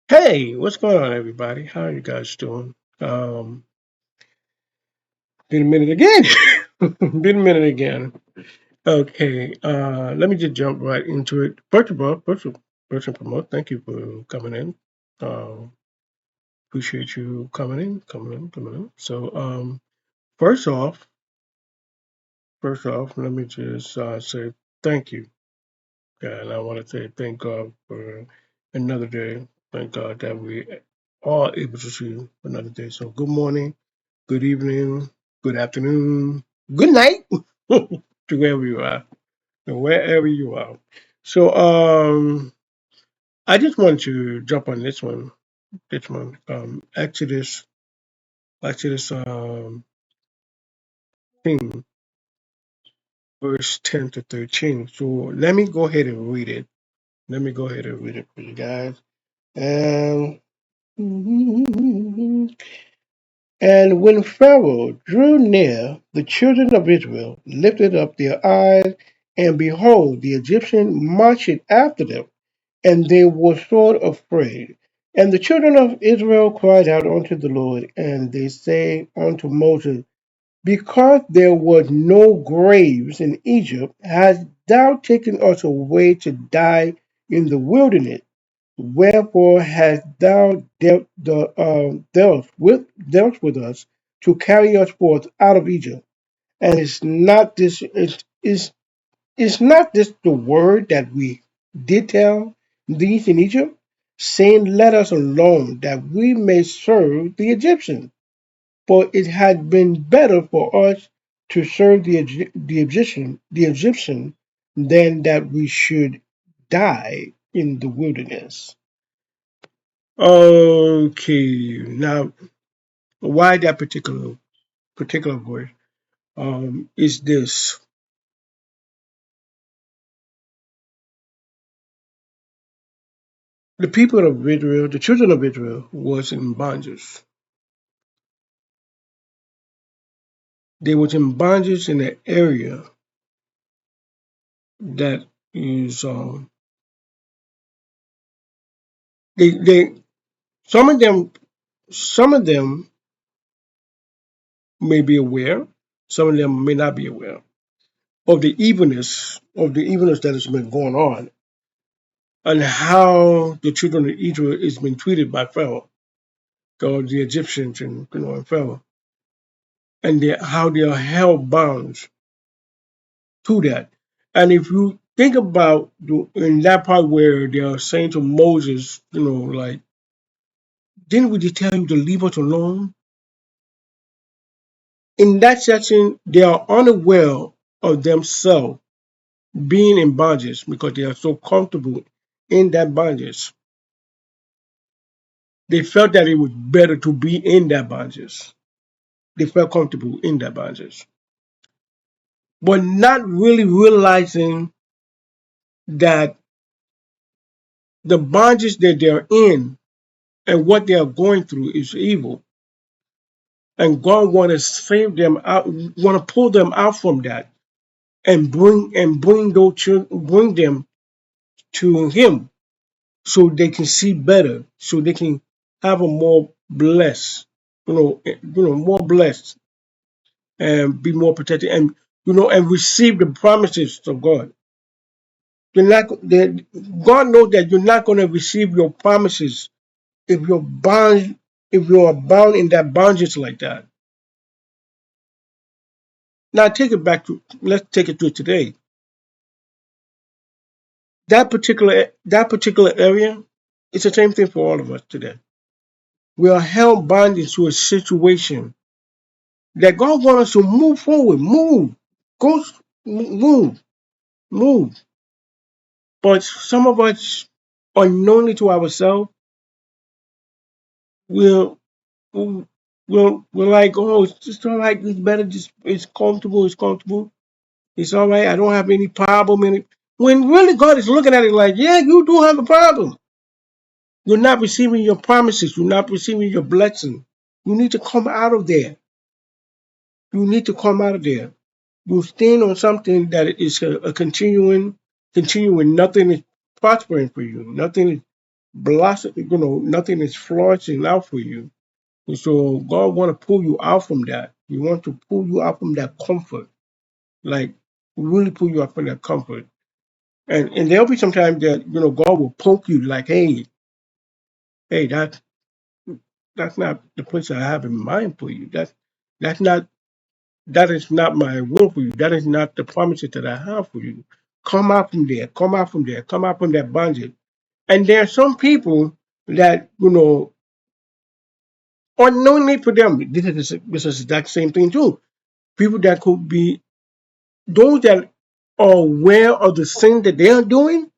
Hey, what's going on, everybody? How are you guys doing? Um, been a minute again. Been a minute again. Okay, let me just jump right into it. First of all, first and foremost, thank you for coming in. Um, Appreciate you coming in. So, first off, let me just say thank you. Yeah, and I want to say thank God for another day. Thank God that we are able to see another day. So, good morning, good evening, good afternoon, good night to wherever you are, wherever you are. So, I just want to jump on Exodus, thing, verse 10 to 13. So let me go ahead and read it. Let me go ahead and read it for you guys. And And when Pharaoh drew near, the children of Israel lifted up their eyes, and behold, the Egyptians marched after them, and they were sore afraid. And the children of Israel cried out unto the Lord, and they say unto Moses, Because there was no graves in Egypt, hast thou taken us away to die in the wilderness? Wherefore hast thou dealt with us to carry us forth out of Egypt? And is not this the word that we did tell these in Egypt, saying, Let us alone, that we may serve the Egyptians? For it had been better for us to serve the Egyptian than that we should die in the wilderness. Okay, now why that particular verse? Is this the people of Israel, the children of Israel, was in bondage. They was in bondage in an area that is they some of them some of them may be aware, some of them may not be aware of the evilness that has been going on and how the children of Israel is being treated by Pharaoh, or the Egyptians and Pharaoh, and how they are held bound to that. And if you think about in that part where they are saying to Moses, like, didn't we just tell you to leave us alone? In that section, they are unaware of themselves being in bondage because they are so comfortable in that bondage. They felt that it was better to be in that bondage. They felt comfortable in that bondage, but not really realizing that the bondage that they're in and what they are going through is evil. And God want to save them out, want to pull them out from that and bring those children, bring them to Him, so they can see better, so they can have a more blessed, more blessed and be more protected, and receive the promises of God. God knows that you're not going to receive your promises if you're bound, if you are bound in that bondage like that. Now let's take it to today. That particular area, it's the same thing for all of us today. We are held bound into a situation that God wants us to move forward, go, move, move. But some of us, unknowingly to ourselves, will we're like, oh, it's just all right. It's better. Just it's comfortable. It's comfortable. It's all right. I don't have any problem in it. When really God is looking at it like, yeah, you do have a problem. You're not receiving your promises. You're not receiving your blessing. You need to come out of there. You need to come out of there. You stand on something that is a continuing. Nothing is prospering for you. Nothing is blossom, nothing is flourishing out for you. And so God want to pull you out from that. He wants to pull you out from that comfort, like really pull you out from that comfort. And there'll be sometimes that God will poke you like, hey, that's not the place I have in mind for you. That's not that is not my will for you. That is not the promises that I have for you. Come out from there. Come out from there. Come out from that bondage. And there are some people that unknowingly for them, this is the exact same thing too. People that could be those that are aware of the sin that they are doing,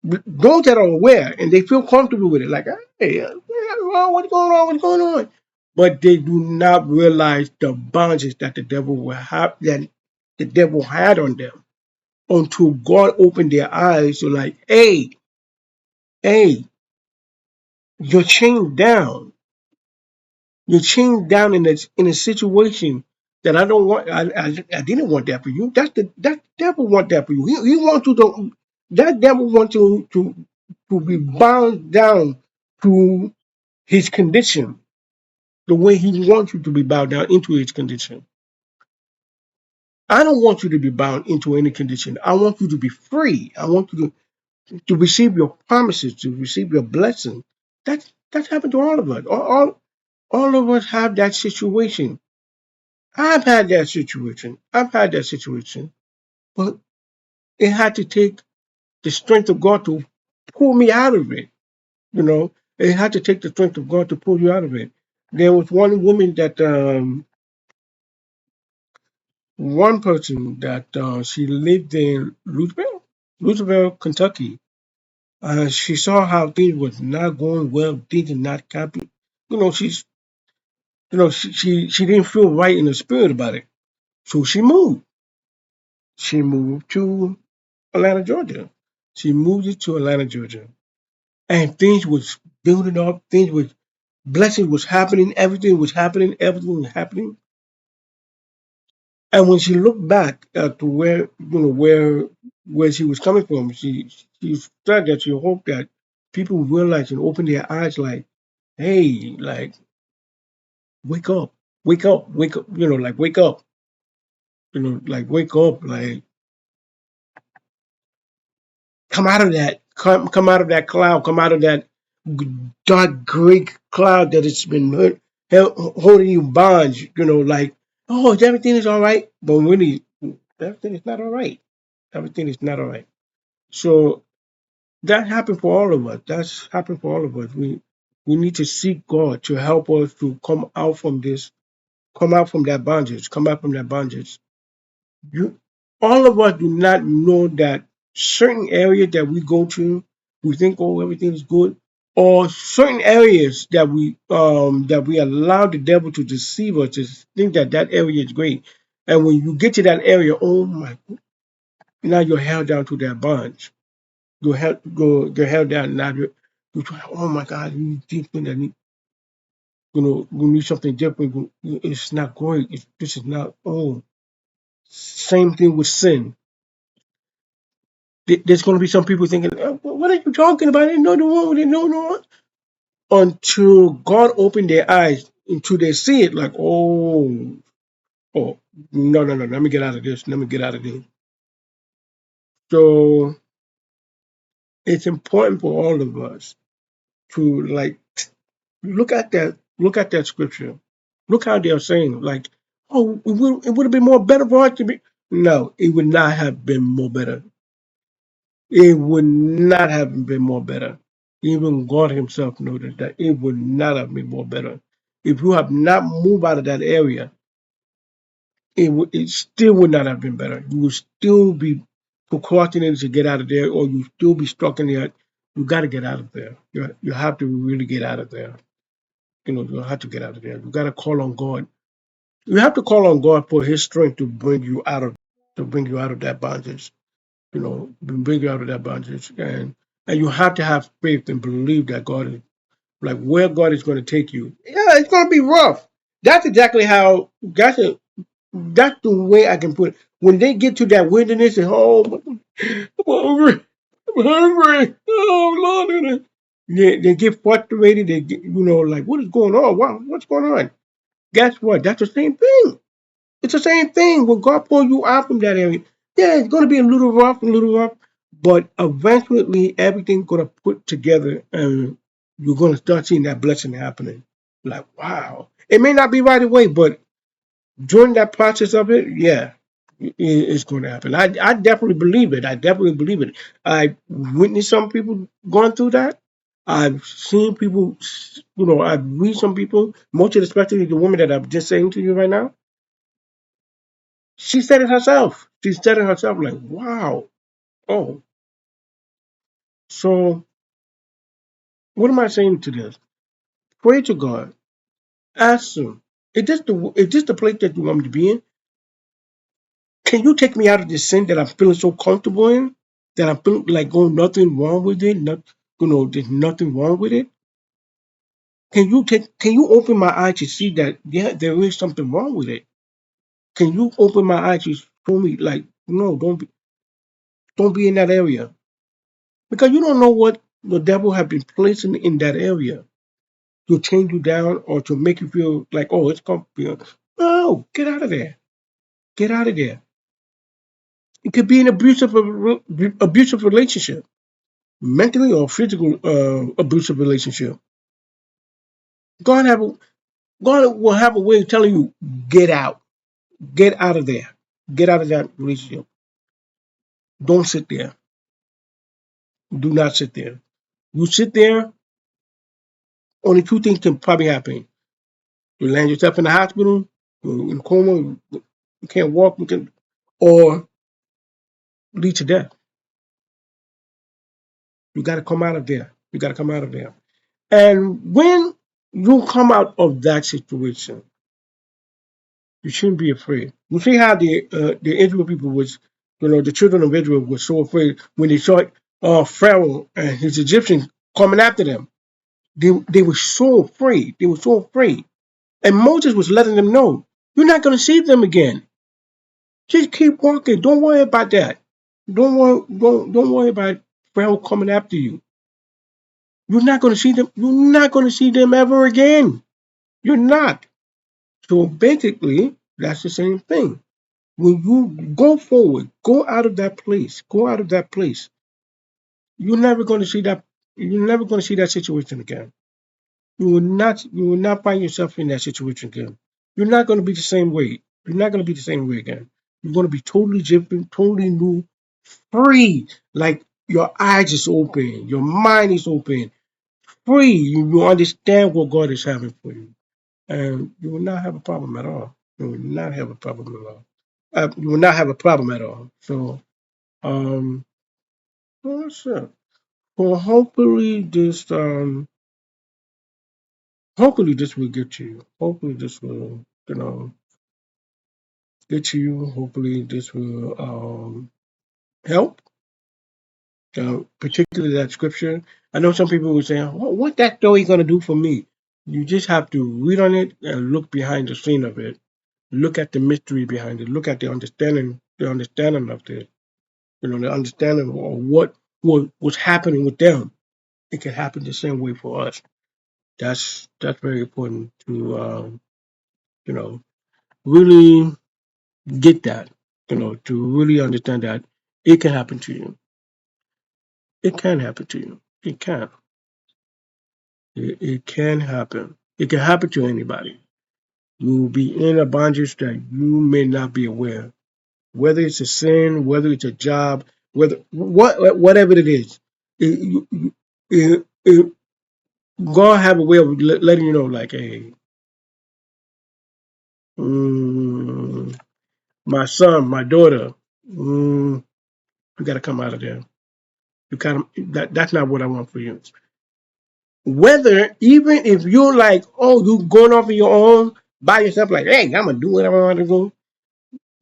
those that are aware and they feel comfortable with it, like, hey, what's going on? What's going on? But they do not realize the bondages that the devil will have, that the devil had on them, until God opened their eyes to like, hey, you're chained down. You're chained down in a situation that I don't want. I didn't want that for you. That devil want that for you. He wants you to. That devil wants you to be bound down to his condition, the way he wants you to be bound down into his condition. I don't want you to be bound into any condition. I want you to be free. I want you to receive your promises, to receive your blessing. That's happened to all of us. All of us have that situation. I've had that situation. But it had to take the strength of God to pull me out of it. It had to take the strength of God to pull you out of it. There was one woman that, one person that she lived in Louisville, Kentucky. She saw how things was not going well, things are not happy. She's, she didn't feel right in the spirit about it. So she moved. She moved to Atlanta, Georgia. She moved it to Atlanta, Georgia. And things was building up, blessings was happening, everything was happening. And when she looked back to where she was coming from, she said that she hoped that people would realize and open their eyes like, hey, like, wake up, wake up, like, wake up, like, wake up, like, come out of that, come out of that cloud, come out of that dark gray cloud that it's been holding you bonds, like, oh, everything is all right. But really, everything is not all right. Everything is not all right. So that happened for all of us. That's happened for all of us. We need to seek God to help us to come out from this, come out from that bondage, come out from that bondage. You, all of us do not know that certain areas that we go to, we think, oh, everything is good, or certain areas that we allow the devil to deceive us to think that that area is great, and when you get to that area, oh my, now you're held down to that bondage. You're held down. Now you're trying, oh my God, you need something that you need something different. It's not going. This is not. Oh, same thing with sin. There's going to be some people thinking, what are you talking about? There's nothing wrong with it. No. Until God opened their eyes, until they see it, like, oh, no. Let me get out of this. Let me get out of this. So it's important for all of us to like look at that. Look at that scripture. Look how they're saying, like, oh, it would have been more better for us to be. No, it would not have been more better. It would not have been more better. Even God Himself noted that it would not have been more better. If you have not moved out of that area, it still would not have been better. You would still be procrastinating to get out of there, or you still be stuck in there. You got to get out of there. You have to really get out of there. You have to get out of there. You got to call on God. You have to call on God for His strength to bring you out of that bondage. Bring you out of that bondage, and you have to have faith and believe that God is like where God is going to take you. Yeah, it's going to be rough. That's exactly how. That's the way I can put it. When they get to that wilderness and I'm hungry, I'm hungry. Oh Lord, They get frustrated. They get, like, what is going on? What's going on? Guess what? That's the same thing. It's the same thing. When God pulls you out from that area, yeah, it's going to be a little rough, but eventually everything's going to put together and you're going to start seeing that blessing happening. Like, wow. It may not be right away, but during that process of it, yeah, it's going to happen. I definitely believe it. I definitely believe it. I witnessed some people going through that. I've seen people, I've read some people, most of especially the woman that I'm just saying to you right now. She said it herself. She said it herself, like, wow. Oh, so what am I saying to this? Pray to God. Ask Him, is this the place that you want me to be in? Can you take me out of this sin that I'm feeling so comfortable in? That I'm feeling like, oh, nothing wrong with it? There's nothing wrong with it. Can you open my eyes to see that, yeah, there is something wrong with it? Can you open my eyes to show me, like, no, don't be in that area? Because you don't know what the devil have been placing in that area to change you down or to make you feel like, oh, it's comfortable. No, get out of there. Get out of there. It could be an abusive relationship, mentally or physical abusive relationship. God have a, God will have a way of telling you, get out of there, get out of that relationship. Don't sit there. Do not sit there. You sit there, only two things can probably happen. You land yourself in the hospital, you're in coma, you can't walk, or lead to death. You got to come out of there. You got to come out of there. And when you come out of that situation, you shouldn't be afraid. You see how the Israel people was, the children of Israel were so afraid when they saw Pharaoh and his Egyptians coming after them. They were so afraid. They were so afraid. And Moses was letting them know, you're not going to see them again. Just keep walking. Don't worry about that. Don't worry about Pharaoh coming after you. You're not going to see them. You're not going to see them ever again. You're not. So basically, that's the same thing. When you go forward, go out of that place. Go out of that place. You're never going to see that. You're never going to see that situation again. You will not find yourself in that situation again. You're not going to be the same way. You're not going to be the same way again. You're going to be totally different, totally new, free. Like your eyes is open, your mind is open, free. You understand what God is having for you, and you will not have a problem at all. You will not have a problem at all. You will not have a problem at all. So, well, that's it. Well, hopefully this will get to you. Hopefully this will, get to you. Hopefully this will help. Particularly that scripture. I know some people were saying, "What that story going to do for me?" You just have to read on it and look behind the scene of it. Look at the mystery behind it. Look at the understanding of this. The understanding of what's happening with them. It can happen the same way for us. That's very important to you know really get that. To really understand that it can happen to you. It can happen to you. It can. It can happen. It can happen to anybody. You will be in a bondage that you may not be aware. Whether it's a sin, whether it's a job, whatever it is, it God have a way of letting you know, like, hey, mm, my son, my daughter, you got to come out of there. You kind of that's not what I want for you. Whether even if you're like, oh, you going off on your own by yourself, like, hey, I'm gonna do whatever I want to do.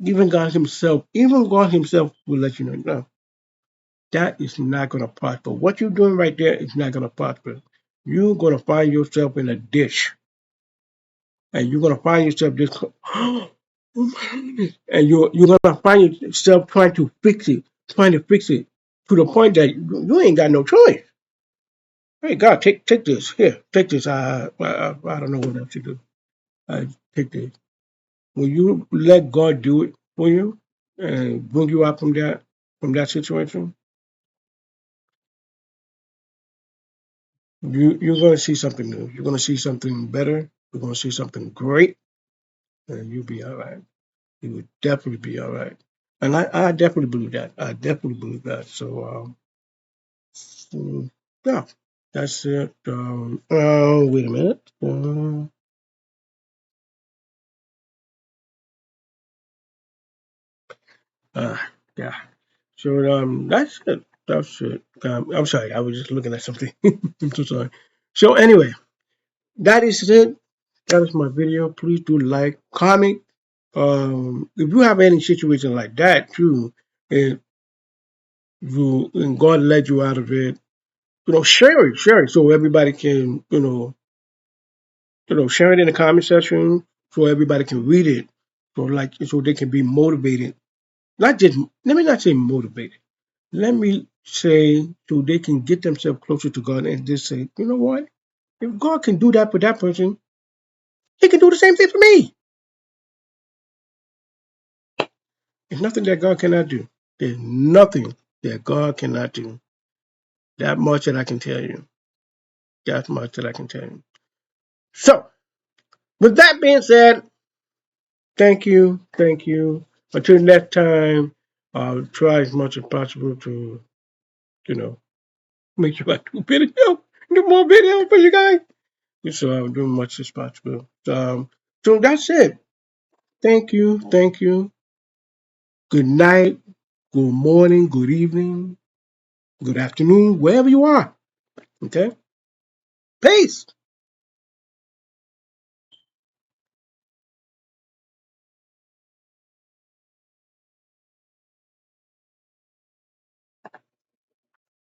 Even God Himself will let you know, no, that is not gonna prosper. What you're doing right there is not gonna prosper. You're gonna find yourself in a ditch, and you're gonna find yourself just, oh my goodness, and you're gonna find yourself trying to fix it to the point that you ain't got no choice. Hey, God, take this. Here, take this. I don't know what else to do. Take this. Will you let God do it for you and bring you out from that situation? You're going to see something new. You're going to see something better. You're going to see something great, and you'll be all right. You will definitely be all right. And I definitely believe that. I definitely believe that. So yeah, that's it. Wait a minute. Uh, yeah. So that's it. That's it. I'm sorry. I was just looking at something. I'm so sorry. So anyway, that is it. That is my video. Please do like, comment. If you have any situation like that too, and and God led you out of it, share it so everybody can, share it in the comment section so everybody can read it, so they can be motivated. Not just let me not say motivated. Let me say so they can get themselves closer to God and just say, you know what? If God can do that for that person, He can do the same thing for me. There's nothing that God cannot do. There's nothing that God cannot do. That much that I can tell you. That much that I can tell you. So, with that being said, thank you, thank you. Until next time, I'll try as much as possible to, you know, make sure I do more videos for you guys. So I'll do as much as possible. So that's it. Thank you, thank you. Good night, good morning, good evening, good afternoon, wherever you are. Okay? Peace.